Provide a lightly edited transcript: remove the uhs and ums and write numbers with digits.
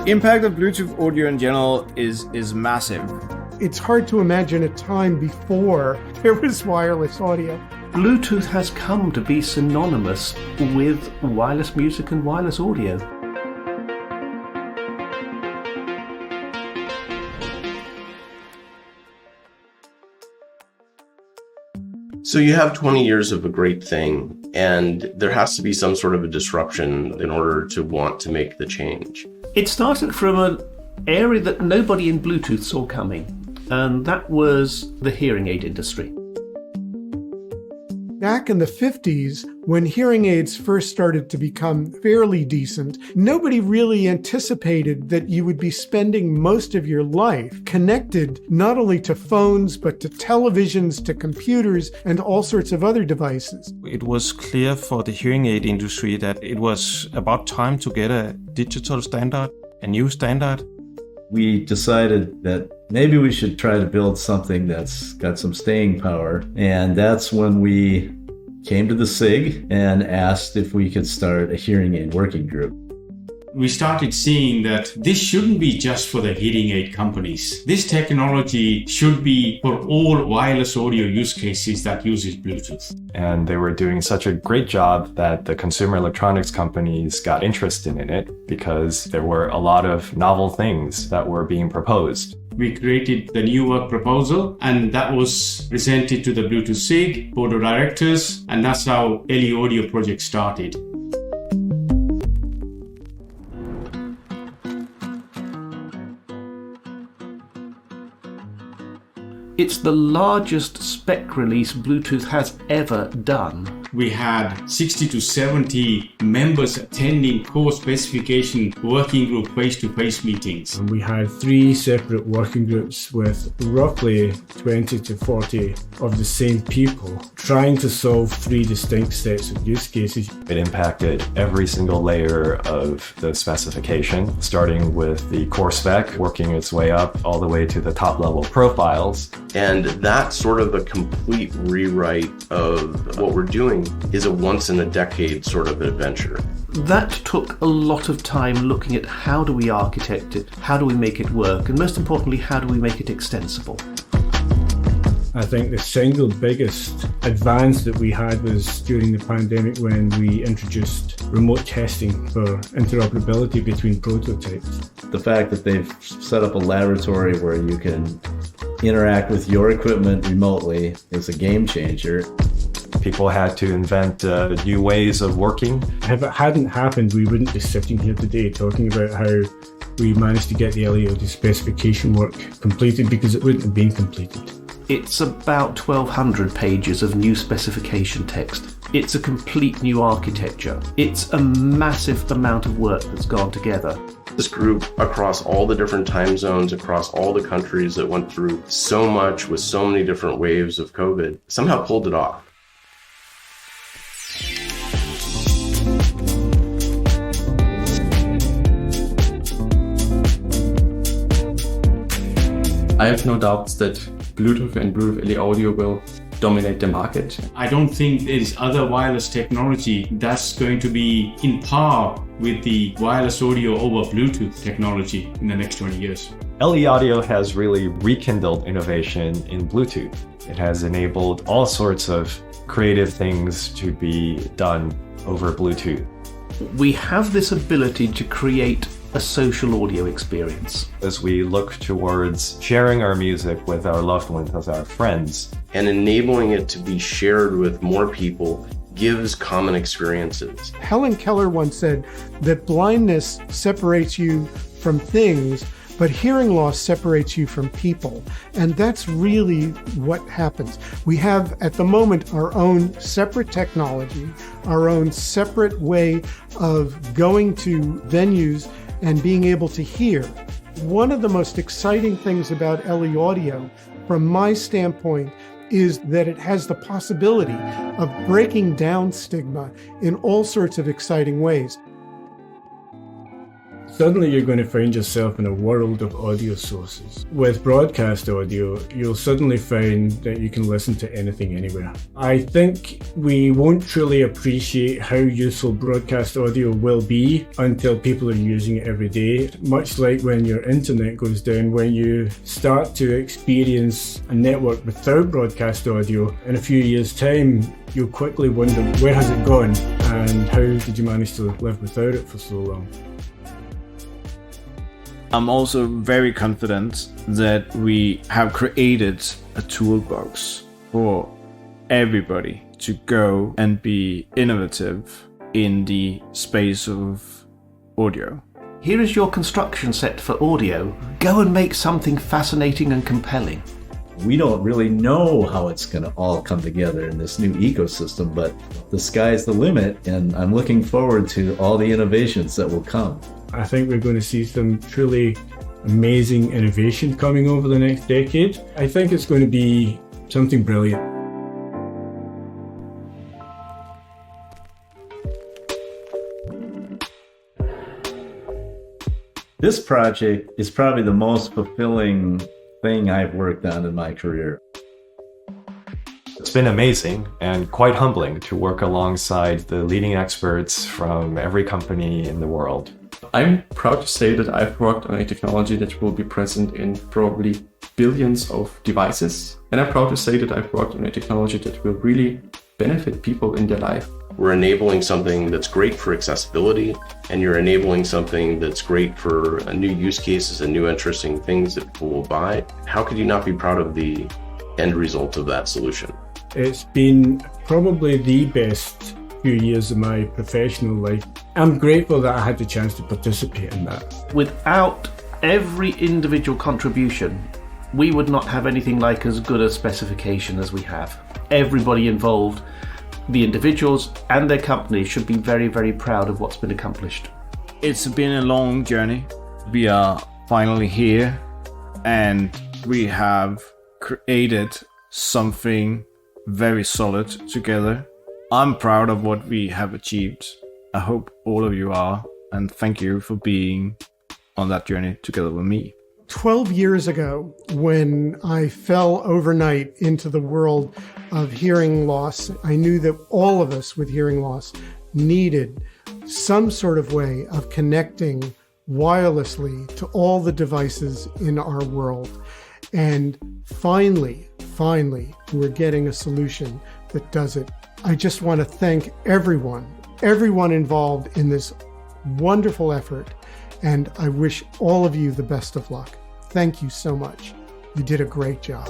The impact of Bluetooth audio in general is massive. It's hard to imagine a time before there was wireless audio. Bluetooth has come to be synonymous with wireless music and wireless audio. So you have 20 years of a great thing, and there has to be some sort of a disruption in order to want to make the change. It started from an area that nobody in Bluetooth saw coming, and that was the hearing aid industry. Back in the 50s, when hearing aids first started to become fairly decent, nobody really anticipated that you would be spending most of your life connected not only to phones, but to televisions, to computers, and all sorts of other devices. It was clear for the hearing aid industry that it was about time to get a digital standard, a new standard. We decided that maybe we should try to build something that's got some staying power. And that's when we came to the SIG and asked if we could start a hearing aid working group. We started seeing that this shouldn't be just for the hearing aid companies. This technology should be for all wireless audio use cases that uses Bluetooth. And they were doing such a great job that the consumer electronics companies got interested in it because there were a lot of novel things that were being proposed. We created the new work proposal, and that was presented to the Bluetooth SIG board of directors, and that's how LE Audio project started. It's the largest spec release Bluetooth has ever done. We had 60 to 70 members attending core specification working group face-to-face meetings. And we had 3 separate working groups with roughly 20 to 40 of the same people trying to solve 3 distinct sets of use cases. It impacted every single layer of the specification, starting with the core spec, working its way up all the way to the top level profiles. And that's sort of a complete rewrite of what we're doing is a once-in-a-decade sort of adventure. That took a lot of time looking at how do we architect it, how do we make it work, and most importantly, how do we make it extensible. I think the single biggest advance that we had was during the pandemic when we introduced remote testing for interoperability between prototypes. The fact that they've set up a laboratory where you can interact with your equipment remotely is a game changer. People had to invent new ways of working. If it hadn't happened, we wouldn't be sitting here today talking about how we managed to get the LE Audio specification work completed, because it wouldn't have been completed. It's about 1,200 pages of new specification text. It's a complete new architecture. It's a massive amount of work that's gone together. This group, across all the different time zones, across all the countries that went through so much with so many different waves of COVID, somehow pulled it off. I have no doubts that Bluetooth and Bluetooth LE Audio will dominate the market. I don't think there is other wireless technology that's going to be in par with the wireless audio over Bluetooth technology in the next 20 years. LE Audio has really rekindled innovation in Bluetooth. It has enabled all sorts of creative things to be done over Bluetooth. We have this ability to create a social audio experience. As we look towards sharing our music with our loved ones, as our friends, and enabling it to be shared with more people gives common experiences. Helen Keller once said that blindness separates you from things, but hearing loss separates you from people. And that's really what happens. We have, at the moment, our own separate technology, our own separate way of going to venues and being able to hear. One of the most exciting things about LE Audio, from my standpoint, is that it has the possibility of breaking down stigma in all sorts of exciting ways. suddenly you're going to find yourself in a world of audio sources. With broadcast audio, you'll suddenly find that you can listen to anything anywhere. I think we won't truly appreciate how useful broadcast audio will be until people are using it every day. Much like when your internet goes down, when you start to experience a network without broadcast audio, in a few years' time, you'll quickly wonder, where has it gone and how did you manage to live without it for so long? I'm also very confident that we have created a toolbox for everybody to go and be innovative in the space of audio. Here is your construction set for audio. Go and make something fascinating and compelling. We don't really know how it's going to all come together in this new ecosystem, but the sky's the limit, and I'm looking forward to all the innovations that will come. I think we're going to see some truly amazing innovation coming over the next decade. I think it's going to be something brilliant. This project is probably the most fulfilling thing I've worked on in my career. It's been amazing and quite humbling to work alongside the leading experts from every company in the world. I'm proud to say that I've worked on a technology that will be present in probably billions of devices. And I'm proud to say that I've worked on a technology that will really benefit people in their life. We're enabling something that's great for accessibility, and you're enabling something that's great for new use cases and new interesting things that people will buy. How could you not be proud of the end result of that solution? It's been probably the best few years of my professional life. I'm grateful that I had the chance to participate in that. Without every individual contribution, we would not have anything like as good a specification as we have. Everybody involved, the individuals and their companies, should be very, very proud of what's been accomplished. It's been a long journey. We are finally here, and we have created something very solid together. I'm proud of what we have achieved. I hope all of you are, and thank you for being on that journey together with me. 12 years ago, when I fell overnight into the world of hearing loss, I knew that all of us with hearing loss needed some sort of way of connecting wirelessly to all the devices in our world. And finally, we're getting a solution that does it. I just want to thank everyone involved in this wonderful effort, and I wish all of you the best of luck. Thank you so much. You did a great job.